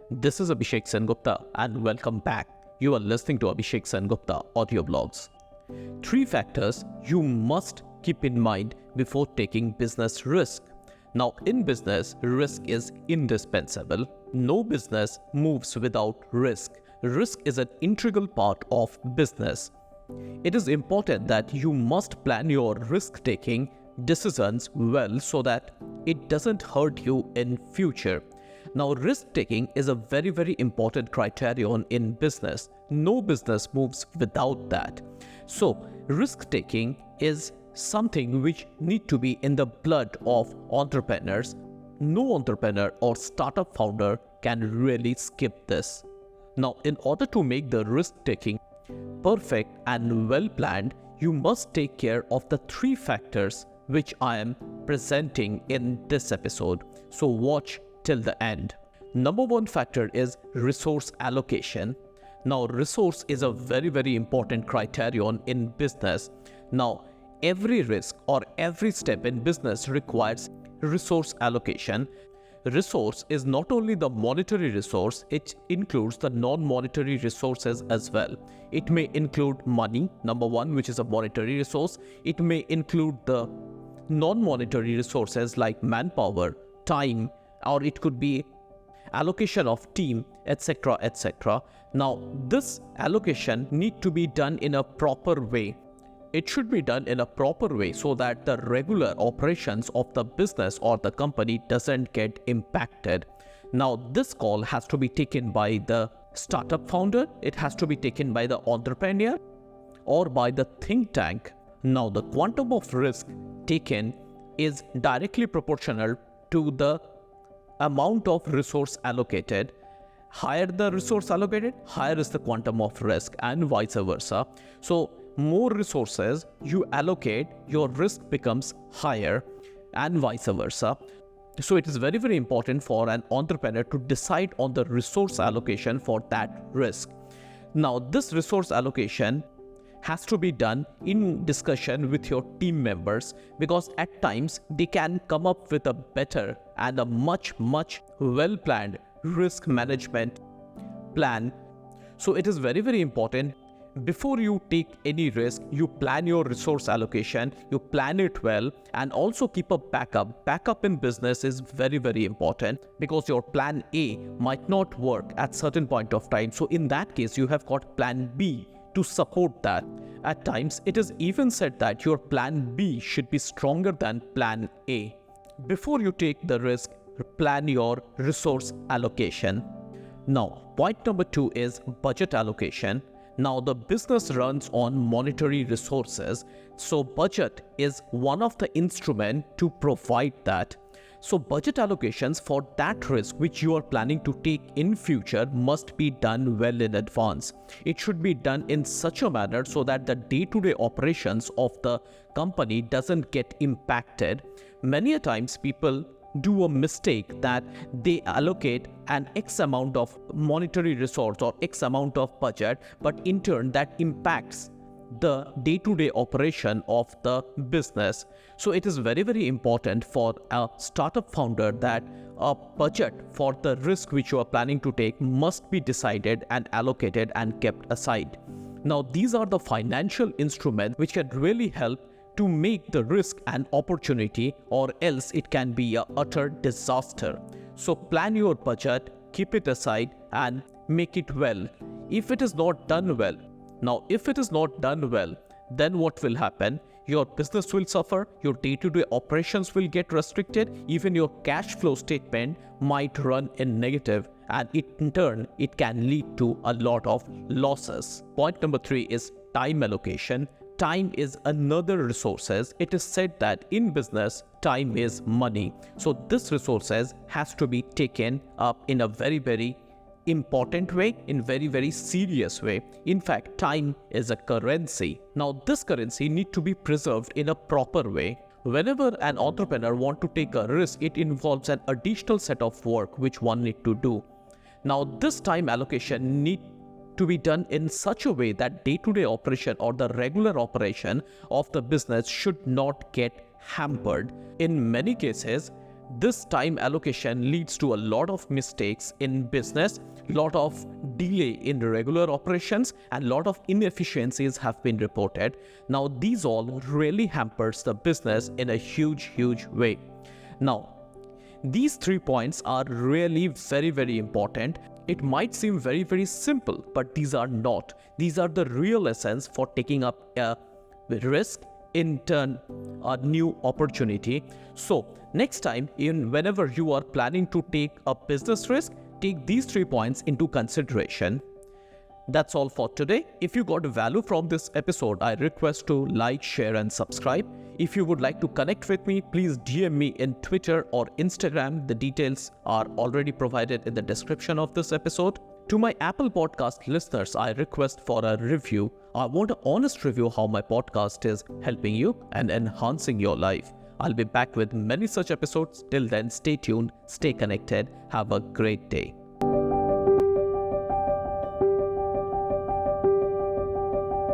This is Abhishek Sengupta and welcome back. You are listening to Abhishek Sengupta audio blogs. 3 factors you must keep in mind before taking business risk. Now, in business, risk is indispensable. No business moves without risk. Risk is an integral part of business. It is important that you must plan your risk-taking decisions well so that it doesn't hurt you in future. Now, risk-taking is a very important criterion in business. No business moves without that. So, risk-taking is something which need to be in the blood of entrepreneurs. No entrepreneur or startup founder can really skip this. Now, in order to make the risk-taking perfect and well planned, you must take care of the 3 factors which I am presenting in this episode. So watch till the end. Number 1 factor is resource allocation. Now, resource is a very important criterion in business. Now, every risk or every step in business requires resource allocation. Resource is not only the monetary resource, it includes the non-monetary resources as well. It may include money, number 1, which is a monetary resource. It may include the non-monetary resources like manpower, time, or it could be allocation of team, etc. Now, this allocation need to be done in a proper way. It should be done in a proper way so that the regular operations of the business or the company doesn't get impacted. Now, this call has to be taken by the startup founder, it has to be taken by the entrepreneur or by the think tank. Now, the quantum of risk taken is directly proportional to the amount of resource allocated. Higher the resource allocated, higher is the quantum of risk, and vice versa. So, more resources you allocate, your risk becomes higher, and vice versa. So it is very important for an entrepreneur to decide on the resource allocation for that risk. Now, this resource allocation has to be done in discussion with your team members, because at times they can come up with a better and a much well planned risk management plan. So it is very important. Before you take any risk, you plan your resource allocation, you plan it well, and also keep a backup. Backup in business is very important, because your plan A might not work at certain point of time. So in that case, you have got plan B to support that. At times, it is even said that your plan B should be stronger than plan A. Before you take the risk, plan your resource allocation. Now, point number 2 is budget allocation. Now, the business runs on monetary resources, so budget is one of the instruments to provide that. So budget allocations for that risk which you are planning to take in future must be done well in advance. It should be done in such a manner so that the day-to-day operations of the company doesn't get impacted. Many a times people do a mistake that they allocate an X amount of monetary resource or X amount of budget, but in turn that impacts the day-to-day operation of the business. So it is very important for a startup founder that a budget for the risk which you are planning to take must be decided and allocated and kept aside. Now, these are the financial instruments which can really help to make the risk an opportunity, or else it can be a utter disaster. So plan your budget, keep it aside, and make it well. If it is not done well, then what will happen? Your business will suffer, your day-to-day operations will get restricted, even your cash flow statement might run in negative, and in turn, it can lead to a lot of losses. Point number 3 is time allocation. Time is another resources. It is said that in business, time is money. So this resources has to be taken up in a very important way, in very serious way. In fact, time is a currency. Now, this currency need to be preserved in a proper way. Whenever an entrepreneur want to take a risk, it involves an additional set of work which one need to do. Now, this time allocation need to be done in such a way that day-to-day operation or the regular operation of the business should not get hampered. In many cases, this time allocation leads to a lot of mistakes in business, lot of delay in regular operations, and lot of inefficiencies have been reported. Now, these all really hampers the business in a huge way. Now, these 3 points are really very important. It might seem very simple, but these are not. These are the real essence for taking up a risk, in turn a new opportunity. So next time, whenever you are planning to take a business risk, take these 3 points into consideration. That's all for today. If you got value from this episode, I request to like, share and subscribe. If you would like to connect with me, please DM me in Twitter or Instagram. The details are already provided in the description of this episode. To my Apple Podcast listeners, I request for a review. I want an honest review how my podcast is helping you and enhancing your life. I'll be back with many such episodes. Till then, stay tuned, stay connected. Have a great day.